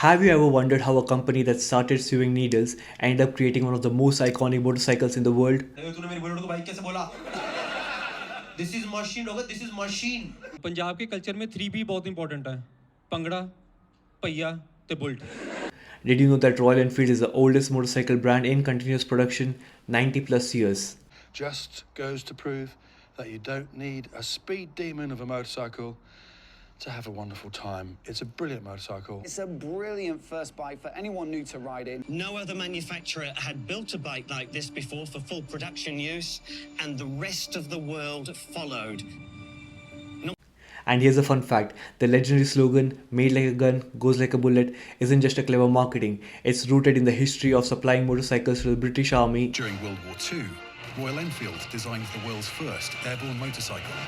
Have you ever wondered how a company that started sewing needles ended up creating one of the most iconic motorcycles in the world? This is machine होगा, this is machine. Punjab के culture में 3 बहुत important है ਭੰਗੜਾ ਭਈਆ ਤੇ bullet Did you know that Royal Enfield is the oldest motorcycle brand in continuous production, 90 plus years? Just goes to prove that you don't need a speed demon of a motorcycle to have a wonderful time. It's a brilliant motorcycle. It's a brilliant first bike for anyone new to riding. No other manufacturer had built a bike like this before for full production use, and the rest of the world followed. And here's a fun fact, the legendary slogan, made like a gun, goes like a bullet, isn't just a clever marketing. It's rooted in the history of supplying motorcycles to the British Army. During World War II, Royal Enfield designed the world's first airborne motorcycle.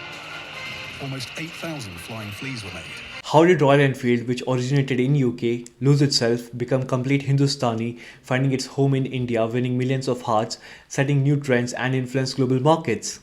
Almost 8,000 flying fleas were made. How did Royal Enfield, which originated in UK, lose itself, become complete Hindustani, finding its home in India, winning millions of hearts, setting new trends and influence global markets?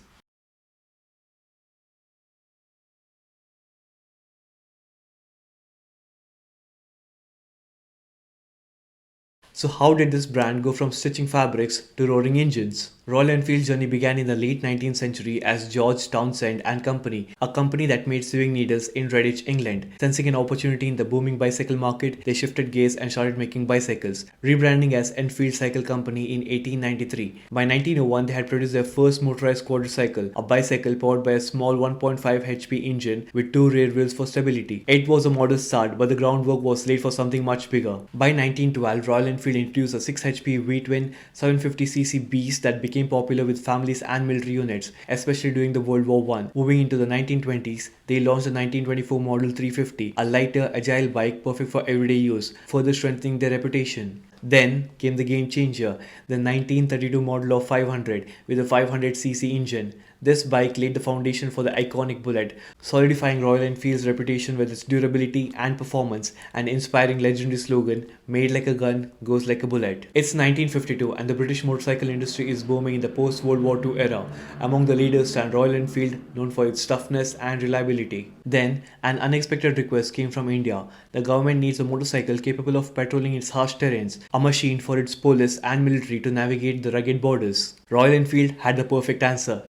So how did this brand go from stitching fabrics to roaring engines? Royal Enfield's journey began in the late 19th century as George Townsend and Company, a company that made sewing needles in Redditch, England. Sensing an opportunity in the booming bicycle market, they shifted gears and started making bicycles, rebranding as Enfield Cycle Company in 1893. By 1901, they had produced their first motorized quadricycle, a bicycle powered by a small 1.5 HP engine with two rear wheels for stability. It was a modest start, but the groundwork was laid for something much bigger. By 1912, Royal Enfield introduced a 6 HP V-twin 750cc beast that became popular with families and military units, especially during the World War I. Moving into the 1920s, they launched the 1924 Model 350, a lighter, agile bike perfect for everyday use, further strengthening their reputation. Then came the game changer, the 1932 model of 500 with a 500cc engine. This bike laid the foundation for the iconic Bullet, solidifying Royal Enfield's reputation with its durability and performance, and inspiring legendary slogan, made like a gun, goes like a bullet. It's 1952 and the British motorcycle industry is booming in the post-World War II era. Among the leaders stand Royal Enfield, known for its toughness and reliability. Then, an unexpected request came from India. The government needs a motorcycle capable of patrolling its harsh terrains, a machine for its police and military to navigate the rugged borders. Royal Enfield had the perfect answer.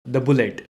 The Bullet.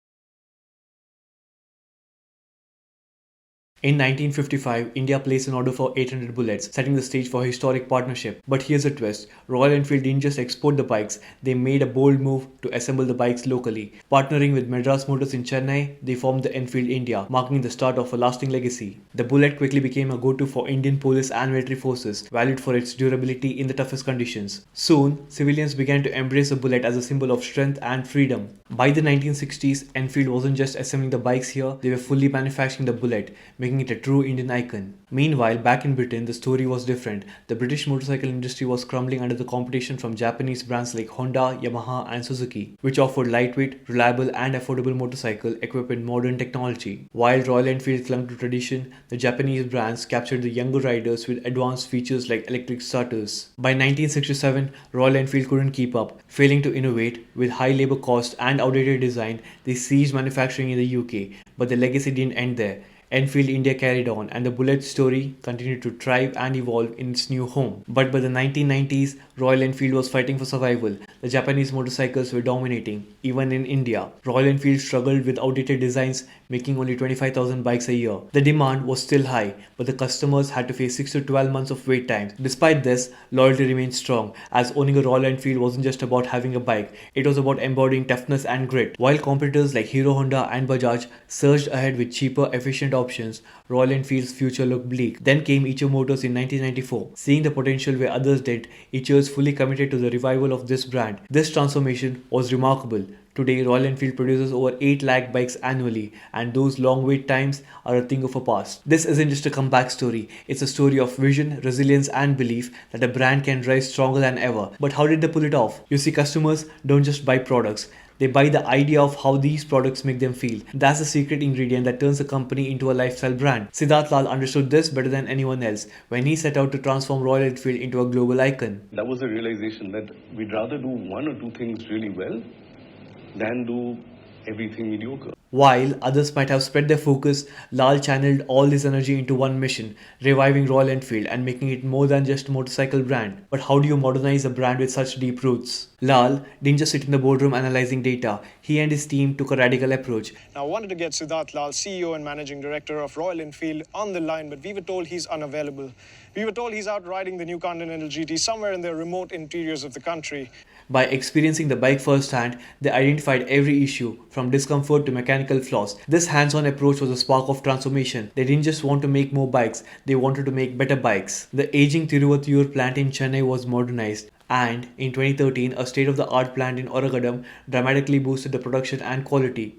In 1955, India placed an order for 800 bullets, setting the stage for a historic partnership. But here's a twist. Royal Enfield didn't just export the bikes, they made a bold move to assemble the bikes locally. Partnering with Madras Motors in Chennai, they formed the Enfield India, marking the start of a lasting legacy. The Bullet quickly became a go-to for Indian police and military forces, valued for its durability in the toughest conditions. Soon, civilians began to embrace the Bullet as a symbol of strength and freedom. By the 1960s, Enfield wasn't just assembling the bikes here, they were fully manufacturing the Bullet, making it a true Indian icon. Meanwhile, back in Britain, the story was different. The British motorcycle industry was crumbling under the competition from Japanese brands like Honda, Yamaha, and Suzuki, which offered lightweight, reliable, and affordable motorcycle equipped with modern technology. While Royal Enfield clung to tradition, the Japanese brands captured the younger riders with advanced features like electric starters. By 1967, Royal Enfield couldn't keep up, failing to innovate. With high labor costs and outdated design, they ceased manufacturing in the UK, but the legacy didn't end there. Enfield India carried on, and the Bullet story continued to thrive and evolve in its new home. But by the 1990s, Royal Enfield was fighting for survival. The Japanese motorcycles were dominating, even in India. Royal Enfield struggled with outdated designs, making only 25,000 bikes a year. The demand was still high, but the customers had to face 6 to 12 months of wait time. Despite this, loyalty remained strong, as owning a Royal Enfield wasn't just about having a bike, it was about embodying toughness and grit. While competitors like Hero Honda and Bajaj surged ahead with cheaper, efficient options, Royal Enfield's future looked bleak. Then came Eicher Motors in 1994. Seeing the potential where others did, Eicher fully committed to the revival of this brand. This transformation was remarkable. Today, Royal Enfield produces over 8 lakh bikes annually, and those long wait times are a thing of a past. This isn't just a comeback story, it's a story of vision, resilience, and belief that a brand can rise stronger than ever. But how did they pull it off? You see, customers don't just buy products, they buy the idea of how these products make them feel. That's the secret ingredient that turns a company into a lifestyle brand. Siddharth Lal understood this better than anyone else when he set out to transform Royal Enfield into a global icon. That was a realization that we'd rather do one or two things really well than do everything mediocre. While others might have spread their focus, Lal channeled all his energy into one mission, reviving Royal Enfield and making it more than just a motorcycle brand. But how do you modernize a brand with such deep roots? Lal didn't just sit in the boardroom analyzing data. He and his team took a radical approach. Now, I wanted to get Siddharth Lal, CEO and Managing Director of Royal Enfield, on the line, but we were told he's unavailable. We were told he's out riding the new Continental GT somewhere in the remote interiors of the country. By experiencing the bike firsthand, they identified every issue, from discomfort to mechanical flaws. This hands-on approach was a spark of transformation. They didn't just want to make more bikes, they wanted to make better bikes. The aging Tiruvatiyur plant in Chennai was modernized, and in 2013, a state-of-the-art plant in Oragadam dramatically boosted the production and quality.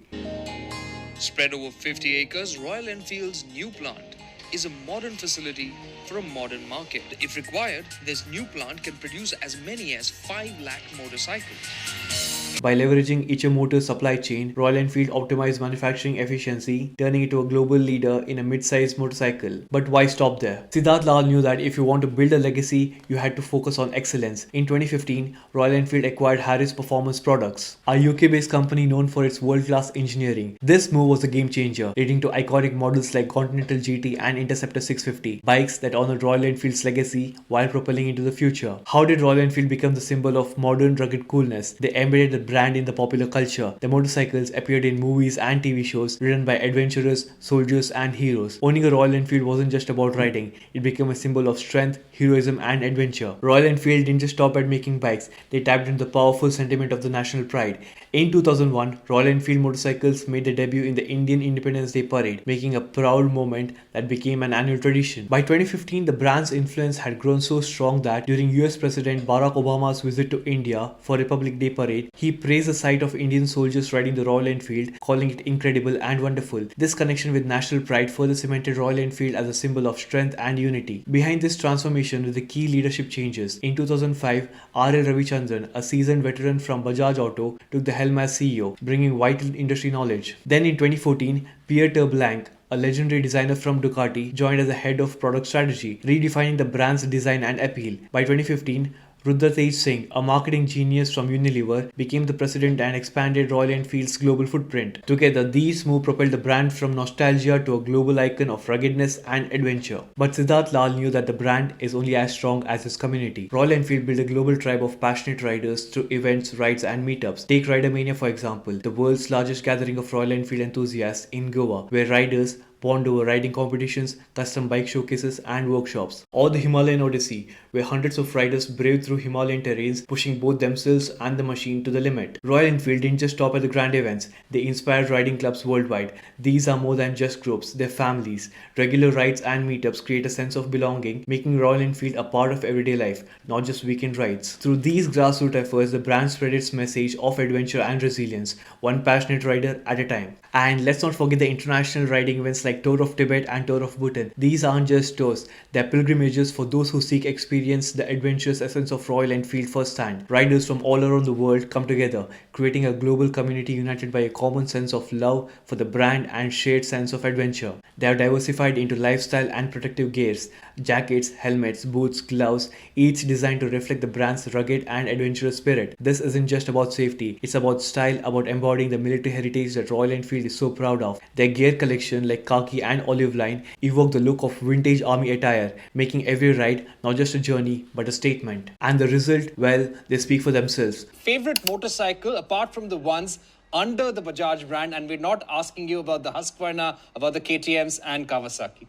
Spread over 50 acres, Royal Enfield's new plant is a modern facility for a modern market. If required, this new plant can produce as many as 5 lakh motorcycles. By leveraging Ichimoto's supply chain, Royal Enfield optimized manufacturing efficiency, turning it to a global leader in a mid-sized motorcycle. But why stop there? Siddharth Lal knew that if you want to build a legacy, you had to focus on excellence. In 2015, Royal Enfield acquired Harris Performance Products, a UK-based company known for its world-class engineering. This move was a game changer, leading to iconic models like Continental GT and Interceptor 650, bikes that honored Royal Enfield's legacy while propelling into the future. How did Royal Enfield become the symbol of modern rugged coolness? They embedded the brand in the popular culture. The motorcycles appeared in movies and TV shows ridden by adventurers, soldiers, and heroes. Owning a Royal Enfield wasn't just about riding, it became a symbol of strength, heroism, and adventure. Royal Enfield didn't just stop at making bikes, they tapped into the powerful sentiment of the national pride. In 2001, Royal Enfield motorcycles made their debut in the Indian Independence Day parade, making a proud moment that became an annual tradition. By 2015, the brand's influence had grown so strong that during US President Barack Obama's visit to India for Republic Day parade, he praised the sight of Indian soldiers riding the Royal Enfield, calling it incredible and wonderful. This connection with national pride further cemented Royal Enfield as a symbol of strength and unity. Behind this transformation were the key leadership changes. In 2005, R.L. Ravichandran, a seasoned veteran from Bajaj Auto, took the helm as CEO, bringing vital industry knowledge. Then in 2014, Pierre Terblanc, a legendary designer from Ducati, joined as the head of product strategy, redefining the brand's design and appeal. By 2015, Rudratej Singh, a marketing genius from Unilever, became the president and expanded Royal Enfield's global footprint. Together, these moves propelled the brand from nostalgia to a global icon of ruggedness and adventure. But Siddharth Lal knew that the brand is only as strong as its community. Royal Enfield built a global tribe of passionate riders through events, rides, and meetups. Take Ridermania for example, the world's largest gathering of Royal Enfield enthusiasts in Goa, where riders bond over riding competitions, custom bike showcases, and workshops. Or the Himalayan Odyssey, where hundreds of riders brave through Himalayan terrains, pushing both themselves and the machine to the limit. Royal Enfield didn't just stop at the grand events, they inspired riding clubs worldwide. These are more than just groups, they're families. Regular rides and meetups create a sense of belonging, making Royal Enfield a part of everyday life, not just weekend rides. Through these grassroots efforts, the brand spread its message of adventure and resilience, one passionate rider at a time. And let's not forget the international riding events like Tour of Tibet and Tour of Bhutan. These aren't just tours, they're pilgrimages for those who seek experience the adventurous essence of Royal Enfield firsthand. Riders from all around the world come together, creating a global community united by a common sense of love for the brand and shared sense of adventure. They are diversified into lifestyle and protective gears, jackets, helmets, boots, gloves, each designed to reflect the brand's rugged and adventurous spirit. This isn't just about safety, it's about style, about embodying the military heritage that Royal Enfield is so proud of. Their gear collection like khaki and olive line evoke the look of vintage army attire, making every ride not just a journey but a statement. And the result, well, they speak for themselves. Favorite motorcycle apart from the ones under the Bajaj brand, and we're not asking you about the Husqvarna, about the KTMs and Kawasaki.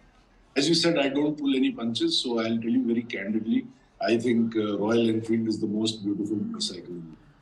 As you said, I don't pull any punches, so I'll tell you very candidly, I think Royal Enfield is the most beautiful motorcycle.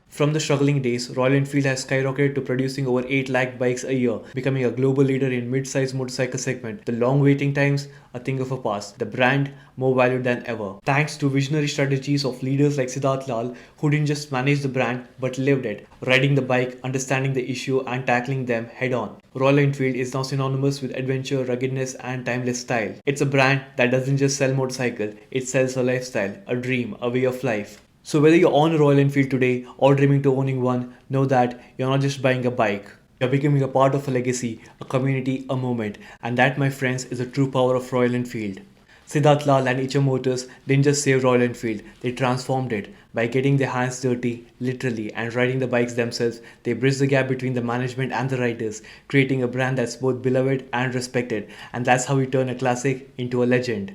From the struggling days, Royal Enfield has skyrocketed to producing over 8 lakh bikes a year, becoming a global leader in mid-sized motorcycle segment. The long waiting times, a thing of a past. The brand, more valued than ever. Thanks to visionary strategies of leaders like Siddharth Lal, who didn't just manage the brand, but lived it, riding the bike, understanding the issue, and tackling them head-on. Royal Enfield is now synonymous with adventure, ruggedness, and timeless style. It's a brand that doesn't just sell motorcycles, it sells a lifestyle, a dream, a way of life. So whether you're on a Royal Enfield today or dreaming to owning one, know that you're not just buying a bike. You're becoming a part of a legacy, a community, a moment. And that, my friends, is the true power of Royal Enfield. Siddharth Lal and Icha Motors didn't just save Royal Enfield, they transformed it. By getting their hands dirty, literally, and riding the bikes themselves, they bridged the gap between the management and the riders, creating a brand that's both beloved and respected. And that's how we turn a classic into a legend.